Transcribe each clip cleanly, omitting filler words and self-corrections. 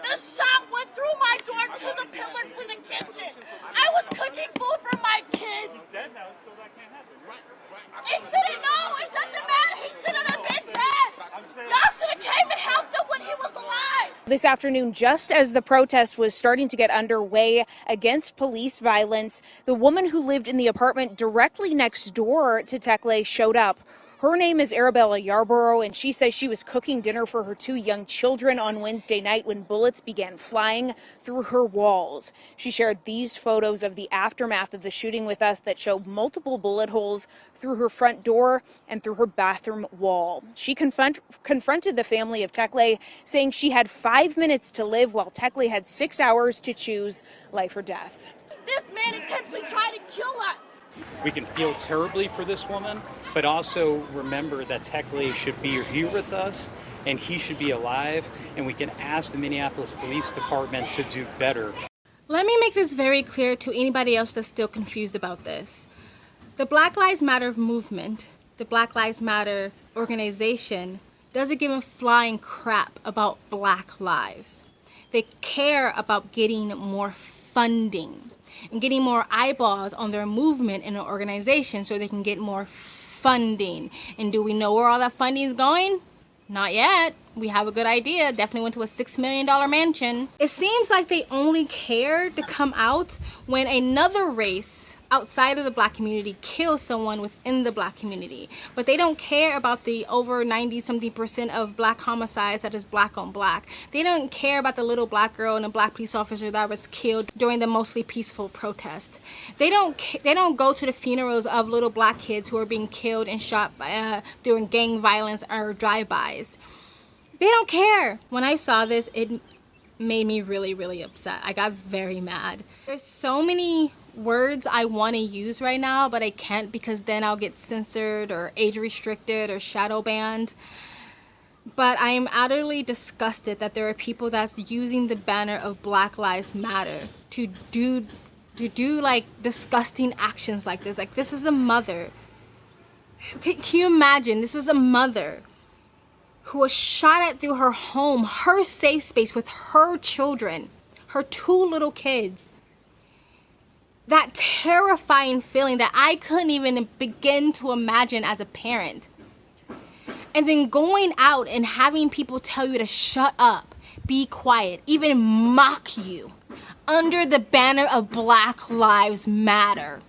The shot went through my door to the pillar to the kitchen. I was cooking food for my kids. He's dead now, so that can't happen. They shouldn't know. It doesn't matter. He shouldn't have been dead. Y'all should have came and helped him when he was alive. This afternoon, just as the protest was starting to get underway against police violence, the woman who lived in the apartment directly next door to Tekle showed up. Her name is Arabella Yarborough, and she says she was cooking dinner for her 2 young children on Wednesday night when bullets began flying through her walls. She shared these photos of the aftermath of the shooting with us that show multiple bullet holes through her front door and through her bathroom wall. She confronted the family of Tekle, saying she had 5 minutes to live while Tekle had 6 hours to choose life or death. This man intentionally tried to kill us. We can feel terribly for this woman, but also remember that Tekle should be here with us and he should be alive, and we can ask the Minneapolis Police Department to do better. Let me make this very clear to anybody else that's still confused about this. The Black Lives Matter movement, the Black Lives Matter organization, doesn't give a flying crap about Black lives. They care about getting more funding and getting more eyeballs on their movement and their organization so they can get more funding. And do we know where all that funding is going? Not yet. We have a good idea. Definitely went to a $6 million mansion. It seems like they only care to come out when another race outside of the Black community kills someone within the Black community. But they don't care about the over 90-something% of Black homicides that is Black on Black. They don't care about the little Black girl and a Black police officer that was killed during the mostly peaceful protest. They don't go to the funerals of little Black kids who are being killed and shot during gang violence or drive-bys. They don't care. When I saw this, it made me really, really upset. I got very mad. There's so many words I want to use right now, but I can't because then I'll get censored or age restricted or shadow banned. But I am utterly disgusted that there are people that's using the banner of Black Lives Matter to do like disgusting actions like this. Like, this is a mother. Can you imagine? This was a mother who was shot at through her home, her safe space with her children, her 2 little kids. That terrifying feeling that I couldn't even begin to imagine as a parent. And then going out and having people tell you to shut up, be quiet, even mock you under the banner of Black Lives Matter.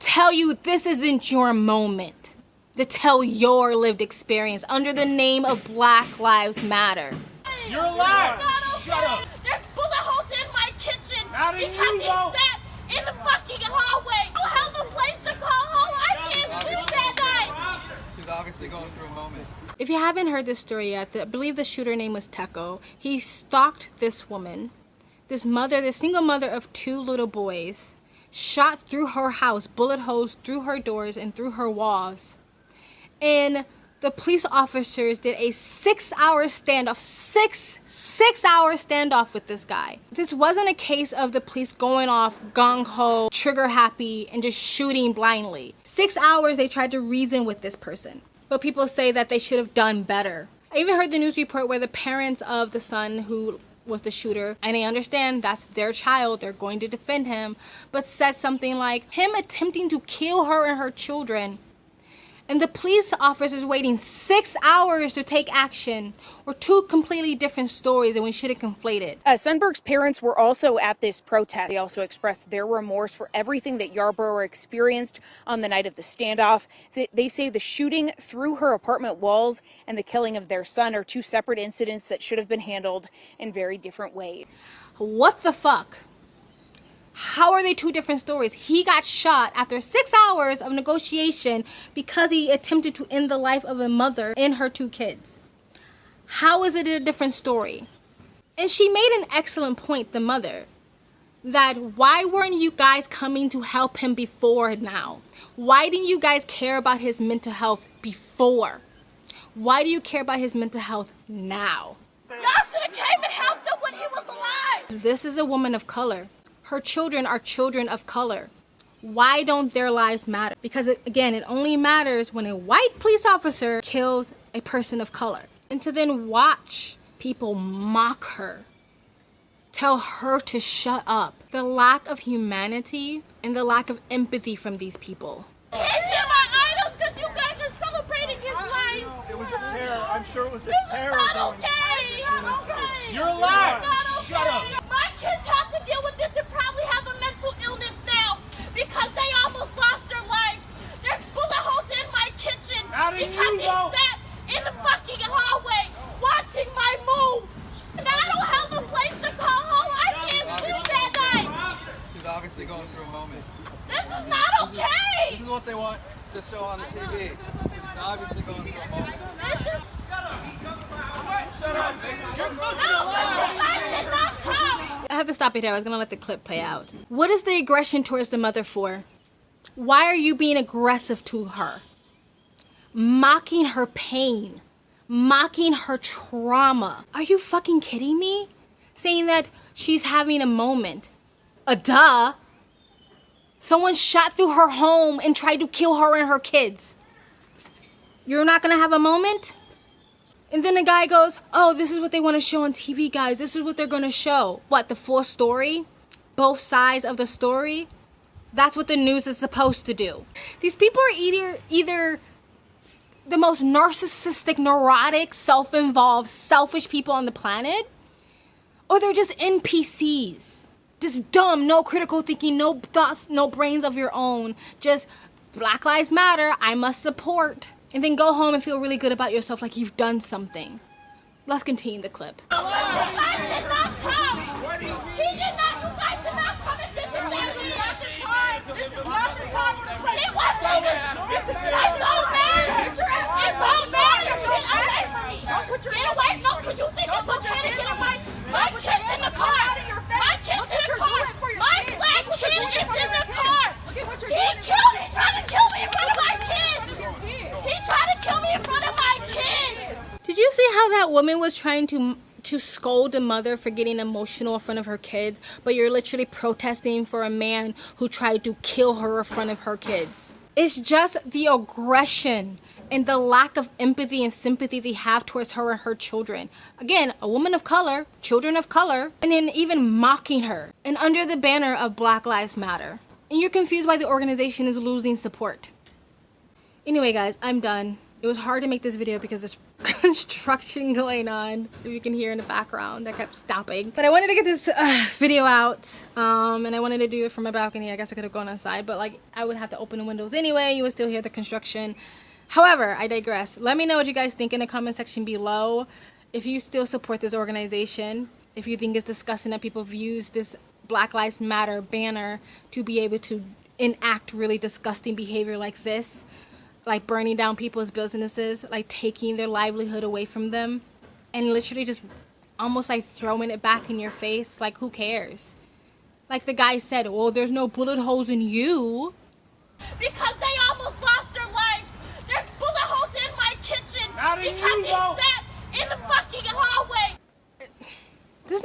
Tell you this isn't your moment to tell your lived experience under the name of Black Lives Matter. You're alive! Shut up! There's bullet holes in my kitchen How do because you he know? sat in the fucking hallway. I don't have a place to call home. I can't sleep that night. She's obviously going through a moment. If you haven't heard this story yet, I believe the shooter name was Teko. He stalked this woman, this single mother of 2 little boys, shot through her house, bullet holes through her doors and through her walls. And the police officers did a 6-hour standoff, six-hour standoff with this guy. This wasn't a case of the police going off gung-ho, trigger-happy, and just shooting blindly. 6 hours they tried to reason with this person. But people say that they should have done better. I even heard the news report where the parents of the son who was the shooter, and I understand that's their child, they're going to defend him, but said something like, him attempting to kill her and her children, and the police officers waiting 6 hours to take action, were 2 completely different stories, and we shouldn't conflate it. Sundberg's parents were also at this protest. They also expressed their remorse for everything that Yarborough experienced on the night of the standoff. They say the shooting through her apartment walls and the killing of their son are 2 separate incidents that should have been handled in very different ways. What the fuck? How are they 2 different stories? He got shot after 6 hours of negotiation because he attempted to end the life of a mother and her 2 kids. How is it a different story? And she made an excellent point, the mother, that why weren't you guys coming to help him before now? Why didn't you guys care about his mental health before? Why do you care about his mental health now? Y'all should have came and helped him when he was alive. This is a woman of color. Her children are children of color. Why don't their lives matter? Because again, it only matters when a white police officer kills a person of color. And to then watch people mock her, tell her to shut up. The lack of humanity and the lack of empathy from these people. Can't get my idols because you guys are celebrating his life. It was a terror. I'm sure it was a This is terror. not okay. Not okay. You're alive. Not okay. Shut up. My kids have to deal with this and probably have a mental illness now because they almost lost their life. There's bullet holes in my kitchen How did because you he know? sat in the fucking hallway watching my move. And I don't have a place to call home. I can't sleep that night. She's obviously going through a moment. This is not okay. This is what they want to show on the TV. She's obviously going through a moment. This is... I have to stop it here. I was gonna let the clip play out. What is the aggression towards the mother for? Why are you being aggressive to her? Mocking her pain. Mocking her trauma. Are you fucking kidding me? Saying that she's having a moment. Duh. Someone shot through her home and tried to kill her and her kids. You're not gonna have a moment? And then the guy goes, oh, this is what they want to show on TV, guys. This is what they're going to show. What, the full story? Both sides of the story? That's what the news is supposed to do. These people are either the most narcissistic, neurotic, self-involved, selfish people on the planet, or they're just NPCs. Just dumb, no critical thinking, no thoughts, no brains of your own. Just Black Lives Matter, I must support. And then go home and feel really good about yourself like you've done something. Let's continue the clip. You guys did not come. He did not. You guys did not come and visit them. This is not the time. This is not the time for the play. It wasn't. It don't matter. It don't matter. Get away from me. Get away. No, because you think it's okay to get my kid's in the car. My kid's in the car. My black kid is in the car. He killed me. He tried to kill me in front of my kids. He tried to kill me in front of my kids. Did you see how that woman was trying to scold a mother for getting emotional in front of her kids, but you're literally protesting for a man who tried to kill her in front of her kids? It's just the aggression and the lack of empathy and sympathy they have towards her and her children. Again, a woman of color, children of color, and then even mocking her, and under the banner of Black Lives Matter. And you're confused why the organization is losing support. Anyway, guys, I'm done. It was hard to make this video because there's construction going on, if you can hear in the background. I kept stopping. But I wanted to get this video out, and I wanted to do it from my balcony. I guess I could have gone outside, but like I would have to open the windows anyway. You would still hear the construction. However, I digress. Let me know what you guys think in the comment section below. If you still support this organization, if you think it's disgusting that people have used this Black Lives Matter banner to be able to enact really disgusting behavior like this, like burning down people's businesses, like taking their livelihood away from them, and literally just almost like throwing it back in your face. Like, who cares? Like the guy said, well, there's no bullet holes in you. Because they almost lost their life. There's bullet holes in my kitchen How did because you he know? sat in the fucking hallway. This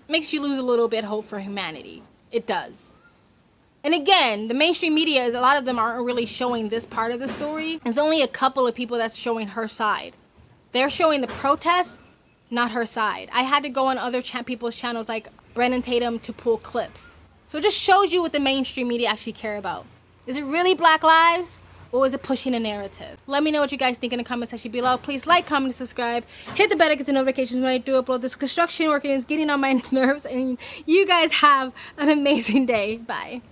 makes you lose a little bit hope for humanity. It does. And again, the mainstream media, a lot of them aren't really showing this part of the story. There's only a couple of people that's showing her side. They're showing the protest, not her side. I had to go on other people's channels like Brennan Tatum to pull clips. So it just shows you what the mainstream media actually care about. Is it really Black lives, or is it pushing a narrative? Let me know what you guys think in the comment section below. Please like, comment, and subscribe. Hit the bell to get the notifications when I do upload. This construction working is getting on my nerves, and you guys have an amazing day. Bye.